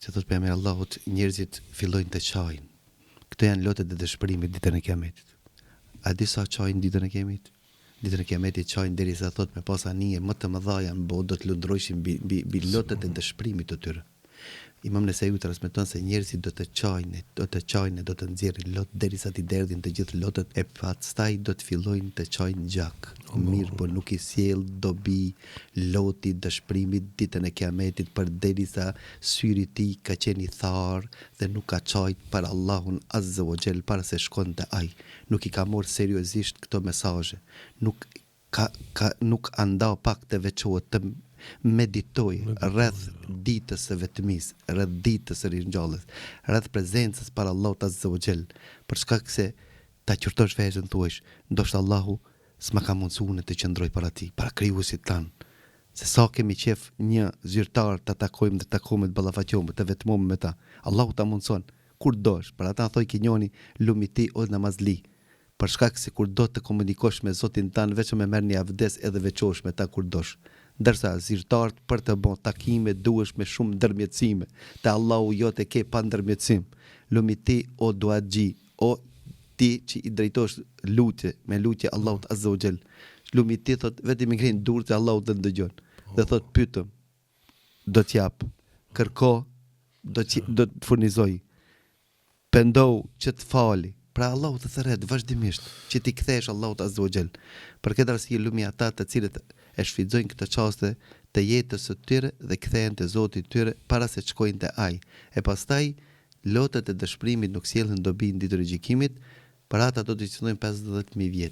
që thot pejgamberi Allahut, njerëzit fillojnë të çajin. Këto janë lotët e dëshpërimit ditën e Kiametit. A di sa çajin ditën e Kiametit? Ditën e Kiametit çajin derisa thot me pas anije më të mëdha janë do të lundrojshin mbi lotët e dëshpërimit të tyre. Imam Nesaiu transmeton se njerëzit do të çajnë, do të nxjerrin lot derisa t'i derdhin të gjithë lotët e pastaj do të fillojnë të çajnë gjak. Mirë, po nuk i sjell dobi loti dëshpërimit ditën e Kiametit përderisa syri i tij ka qenë i tharë dhe nuk ka çajt për Allahun Azza wa Jall para se shkonte ai. Nuk i ka marrë seriozisht këto mesazhe. Nuk andau pak të veçohet të meditoj rreth ditës së vetmis, rreth ditës së ringjalljes, rreth prezencës para Allahut Azza wa Jall, për shkak se ta qurtosh veten thuash, ndoshta Allahu s'ma ka mundsuar të qëndroj para ti, para krijuesit tan. Se sa kemi qef një zyrtar të takojmë dhe takojmë të ballafaqomë, të vetmomë me ta. Allahu ta mundson kur dosh, për ata thoj kinjoni lumiti o namazli. Për shkak se kur do të komunikosh me Zotin tan, vetëm e merr një avdes edhe veçosh me ta kur dosh. Ndërsa zyrtarët për të bën takime duhesh me shumë ndërmjetësime. Te Allahu jote ke pa ndërmjetësim. Lumiti o duaxhi, o ti që i drejtosh me lutje Allahut Azza wa Jall. Lumiti thot vetëm i ngrin durrë te Allahu të ndëgjon. Dhe thot pyetëm, do t'jap, kërko, do të furnizoj. Pendohu që të fali. Pra Allahu të thërret vazhdimisht që ti kthesh Allahut Azza wa Jall. Për këtë arsye lumi ata të cilët e shfrytëzojnë këtë çaste të jetës së tyre dhe kthehen te Zoti i tyre para se të shkojnë te Ai. E pastaj lotët e dëshpërimit nuk sjellin dobi në ditën e gjykimit, për ata do të qëndrojnë 50.000 vjet.